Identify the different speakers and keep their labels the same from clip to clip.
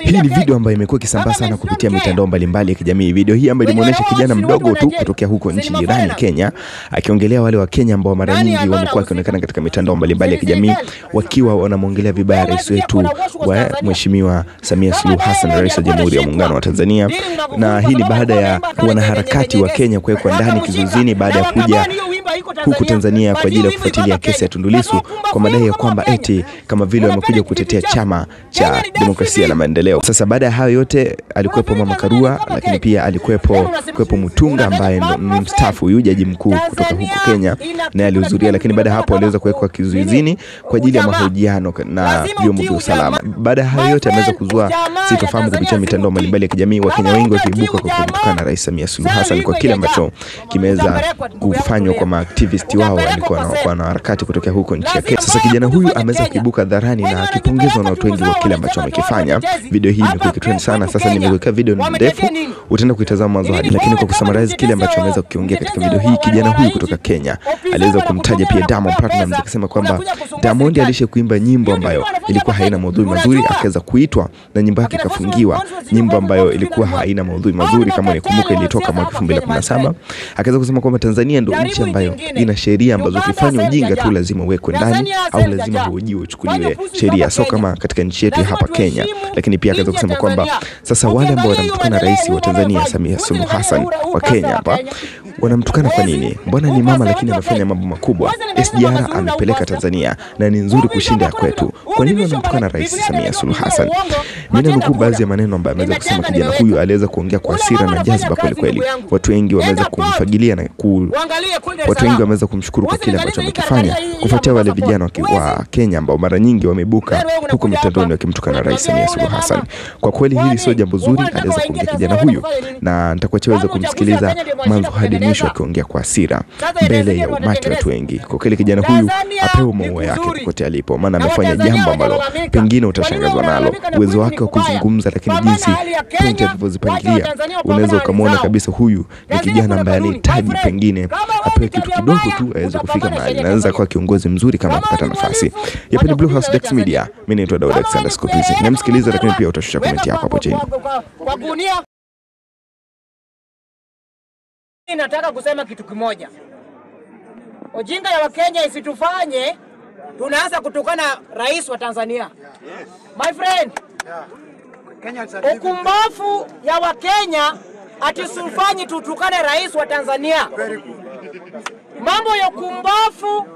Speaker 1: Hii ni video ambayo imekuwa ikisambaa sana kupitia mitandao mbalimbali ya kijamii. Video hii ambayo inaonyesha kijana mdogo tu kutokea huko nchi jirani Kenya, akiongelea wale wa Kenya ambao mara nyingi wamekuwa wakionekana katika mitandao mbalimbali ya kijamii wakiwa wanamuongelea vibaya rais wetu wa Mheshimiwa Samia Suluhu Hassan, rais wa Jamhuri ya Muungano wa Tanzania. Na hii ni baada ya wanaharakati wa Kenya kuwekwa ndani kizuizini baada ya kuja huku Tanzania kwa ajili ya kufuatilia kesi ya Tundu Lissu kwa madai ya kwamba eti kama vile wamekuja kutetea chama cha demokrasia na maendeleo. Sasa baada ya hayo yote alikuwepo Mama Karua, lakini pia alikuwepo Mutunga ambaye ni mstaafu huyu jaji mkuu kutoka huko Kenya, na alihudhuria, lakini baada hapo aliweza kuwekwa kizuizini kwa ajili ya mahojiano na vyombo vya usalama. Baada ya hayo yote ameweza kuzua sitofahamu kupitia mitandao mbalimbali ya kijamii, Wakenya wengi wakiibuka kwa kumtukana na Rais Samia Suluhu Hassan kwa kile ambacho kimeweza kufanywa kwa maaktivist wao walikuwa na harakati kutoka huko nchi ya Kenya. Sasa kijana huyu ameweza kuibuka hadharani na akipongezwa na watu wengi kwa kile ambacho amekifanya. Video hii imekuwa ikitrend sana. Sasa nimeweka video ndefu, utaenda kuitazama mwanzo hadi, lakini kwa kusummarize kile ambacho ameweza kukiongea katika video hii, kijana huyu kutoka Kenya aliweza kumtaja pia Diamond Platnumz, akisema kwamba Diamond alishe kuimba nyimbo ambayo ilikuwa haina maudhui mazuri, akaweza kuitwa na nyimbo yake ikafungiwa, nyimbo ambayo ilikuwa haina maudhui mazuri. Kama nikumbuka ilitoka mwaka 2017. Akaweza kusema kwamba Tanzania ndio nchi ambayo ina sheria ambazo ukifanya ujinga tu lazima uwekwe ndani au lazima huojiwe uchukuliwe sheria, sio kama katika nchi yetu hapa Kenya. Lakini pia akaweza kusema kwamba sasa wale ambao wanamtukana rais wa Tanzania Samia Suluhu Hassan wa Kenya hapa wanamtukana kwa nini? Mbona ni mama lakini amefanya mambo makubwa. SGR amepeleka Tanzania na ni nzuri kushinda kwetu. Kwa nini wanamtukana Rais Samia Suluhu Hassan? Mimi nanukuu baadhi ya maneno ambayo ameweza kusema kijana huyu. Aliweza kuongea kwa hasira na jazba kweli kweli. Watu wengi wameweza kumfagilia na watu wengi wameweza kumshukuru kwa kile ambacho amekifanya, kufuatia wale vijana wa Kenya ambao mara nyingi wamebuka huko mitandaoni wakimtukana Rais Samia Suluhu Hassan. Kwa kweli hili sio jambo zuri. Aliweza kuongea kijana huyu na nitakuachaweza kumsikiliza mwanzo hadi mwisho akiongea kwa hasira mbele ya umati watu wengi. Kwa kweli kijana huyu apewe maua yake kokote alipo, maana amefanya jambo ambalo pengine utashangazwa nalo. Uwezo wake wa kuzungumza, lakini jinsi point alivyozipangilia unaweza ukamwona kabisa huyu ni kijana ambaye anahitaji pengine apewe kitu kidogo tu aweze kufika mahali na anaweza kuwa kiongozi mzuri kama akipata nafasi. Hapa ni Blue House Dex Media. Mimi naitwa Daud Alexander Scopisi. Nimsikiliza, lakini pia utashusha comment yako hapo chini.
Speaker 2: Nataka kusema kitu kimoja. Ujinga ya Wakenya isitufanye tunaanza kutukana rais wa Tanzania. My friend, ukumbafu ya Wakenya atisufanye tutukane rais wa Tanzania. Mambo ya ukumbafu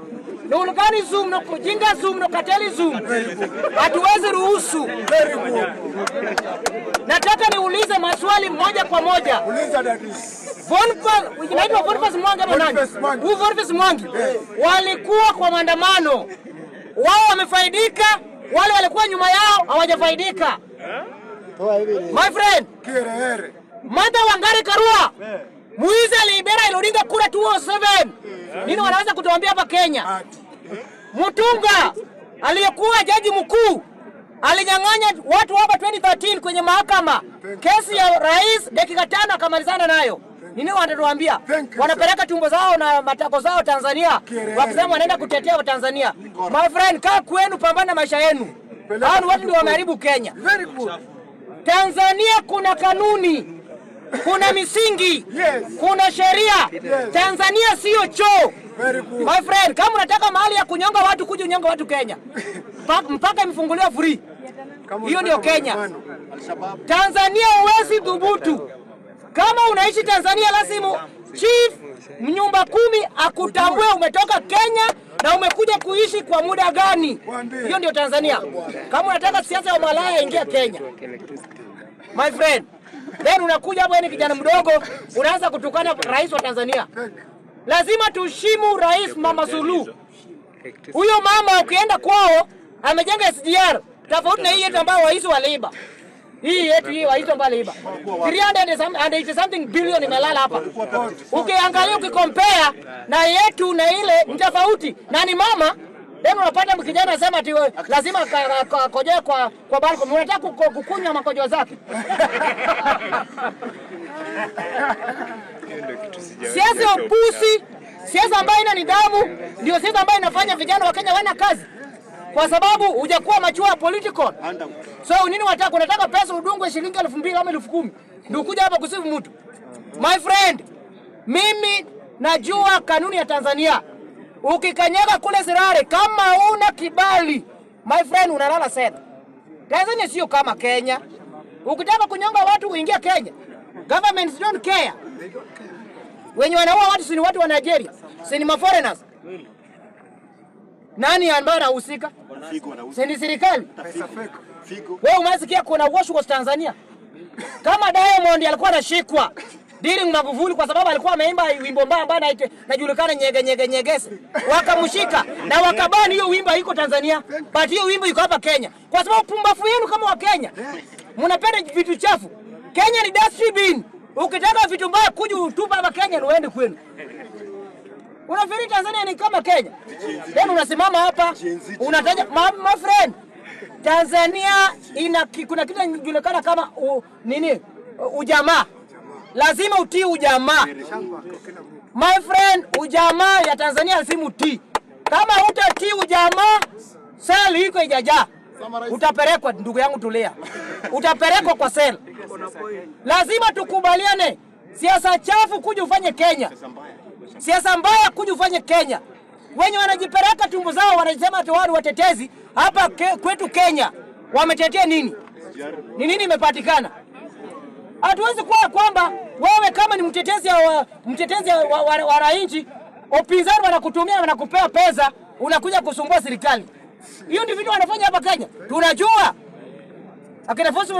Speaker 2: na organism na kujinga zoom na kateli hatuwezi ruhusu. Nataka niulize maswali moja kwa moja. Boniface Mwangi walikuwa kwa maandamano, wao wamefaidika, wale walikuwa nyuma yao hawajafaidika. My friend, Martha Wangari Karua muizi alibera Odinga kura 207. Nini wanaweza kutuambia hapa Kenya? Mutunga aliyekuwa jaji mkuu alinyang'anya watu hapa 2013 kwenye mahakama kesi ya rais, dakika 5 akamalizana nayo. Nini wanatuambia? Wanapeleka tumbo zao na matako zao Tanzania, wakisema wanaenda kutetea wa Tanzania. My friend, kaa kwenu, pambana maisha yenu. Hao watu ndio wameharibu Kenya. Tanzania kuna kanuni, kuna misingi, kuna sheria. Tanzania sio choo. My friend, kama unataka mahali ya kunyonga watu, kuja unyonga watu Kenya. Mpaka imefunguliwa free. Hiyo ndio Kenya. Tanzania huwezi dhubutu. Kama unaishi Tanzania lazima chief nyumba 10 akutambue umetoka Kenya na umekuja kuishi kwa muda gani. Hiyo ndio Tanzania. Kama unataka siasa ya malaya, ingia Kenya. My friend, then unakuja hapo ni kijana mdogo unaanza kutukana rais wa Tanzania. Lazima tuheshimu rais Mama Suluhu. Huyo mama ukienda kwao amejenga SGR tofauti na hii yetu ambayo waizi waliiba. Hii yetu hii waizi ambao waliiba 380 something billion imelala hapa. Ukiangalia ukicompare na yetu na ile ni tofauti. Na ni mama ndio unapata mkijana anasema ati lazima kojoe kwa balcony. Unataka kukunywa makojo zake. Siasa ya upusi, siasa ambayo ina nidhamu, ndio siasa ambayo inafanya vijana wa Kenya wana kazi. kwa sababu hujakuwa mature political. So nini wataka? Unataka pesa udungwe shilingi 2,000 ama 10,000 ndio kuja hapa kusifu mtu? My friend, mimi najua kanuni ya Tanzania. Ukikanyaga kule Sirare kama una kibali, my friend, unalala seta. Tanzania sio kama Kenya. Ukitaka kunyonga watu uingia Kenya. Governments don't care. Wenye wanaua watu si watu wa Nigeria, si ni foreigners. Nani ambaye anahusika? Si ni serikali. Wewe umesikia kuna wash was Tanzania? Kama Diamond alikuwa anashikwa Dealing Magufuli kwa sababu alikuwa ameimba wimbo mbaya ambaye inajulikana nyegese. Wakamshika na wakabani hiyo wimbo iko Tanzania, but hiyo wimbo iko hapa Kenya. Kwa sababu pumbafu yenu kama wa Kenya, mnapenda vitu chafu. Kenya ni dustbin bin. Ukitaka vitu mbaya kuja utupa hapa Kenya na uende kwenu. Unafikiri Tanzania ni kama Kenya? Then unasimama hapa unataja my friend, Tanzania kuna kitu kinajulikana kama ujamaa. Lazima utii ujamaa. My friend, ujamaa ya Tanzania lazima utii. Kama hutatii ujamaa, seli iko ijaja. Utapelekwa, ndugu yangu Tulia. Utapelekwa kwa seli. Lazima tukubaliane. Siasa chafu kuja ufanye Kenya. Siasa mbaya kuja ufanye Kenya. Wenye wanajipeleka tumbo zao wanasema ati wao watetezi hapa kwetu Kenya. Wametetea nini? Ni nini imepatikana? Hatuwezi kuwa kwamba wewe kama ni mtetezi wa wananchi, upinzani wanakutumia wanakupea pesa, unakuja kusumbua serikali. Hiyo ndio vitu wanafanya hapa Kenya. Tunajua. Akina Fonsi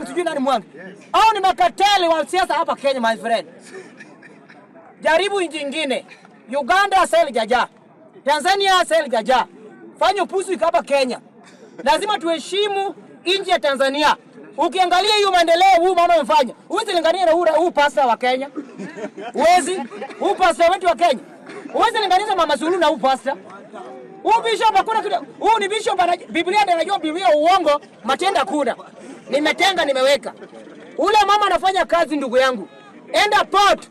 Speaker 2: sijui nani Mwangi. Hao ni makateli wa siasa hapa Kenya, my friend. Jaribu nchi nyingine. Uganda seli jaja. Tanzania seli jaja. Fanya upuzi hapa Kenya. Lazima tuheshimu nchi ya Tanzania. Ukiangalia hiyo maendeleo huu mama amefanya, uwezi lingania na huu pasta wa Kenya. Uwezi, huu pasta wetu wa Kenya. Uwezi linganisha Mama Suluhu na huu pasta. Huu bishop hakuna kitu. Huu ni bishop Biblia ndio anajua Biblia uongo, matenda kuna. Nimetenga nimeweka. Ule mama anafanya kazi ndugu yangu. Enda port.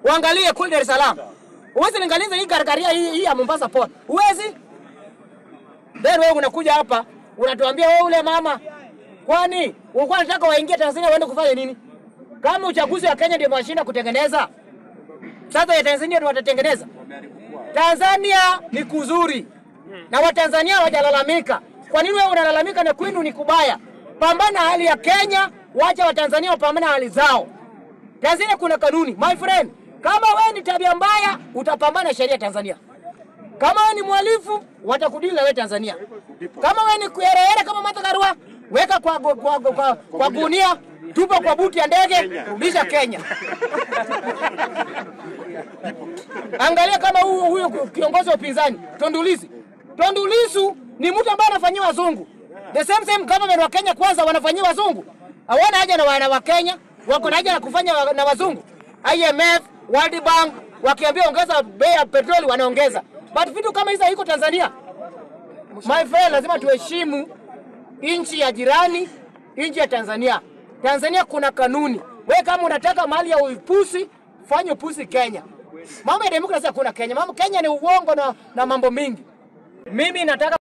Speaker 2: Uangalie kule Dar es Salaam. Uwezi linganisha hii gargaria hii ya Mombasa port. Uwezi. Then wewe unakuja hapa, unatuambia wewe ule mama, kwani ulikuwa unataka waingie Tanzania waende kufanya nini? Kama uchaguzi wa Kenya ndio mashina kutengeneza, sasa ya Tanzania ndio watatengeneza. Tanzania ni kuzuri. Na Watanzania hawajalalamika. Kwa nini wewe unalalamika na kwenu ni kubaya? Pambana hali ya Kenya, wacha Watanzania wapambane hali zao. Tanzania kuna kanuni. My friend, kama wewe ni tabia mbaya, utapambana sheria Tanzania. Kama wewe ni mhalifu, watakudili na wewe Tanzania. Kama wewe ni kuherehere kama Martha Karua, weka kwa gunia, tupa kwa buti ya ndege, rudisha Kenya. Angalia kama huyo kiongozi wa upinzani, Tundu Lissu. Tundu Lissu ni mtu ambaye anafanyia wazungu. The same government wa Kenya kwanza wanafanyia wazungu. Hawana haja na wana wa Kenya, wako na haja na kufanya na wazungu. IMF, World Bank wakiambia ongeza bei ya petroli wanaongeza. But vitu kama hizo haiko Tanzania. My friend, lazima tuheshimu nchi ya jirani, nchi ya Tanzania. Tanzania kuna kanuni. Wewe kama unataka mali ya upusi, fanya upusi Kenya. Mambo ya demokrasia kuna Kenya. Mambo Kenya ni uongo na mambo mingi. Mimi nataka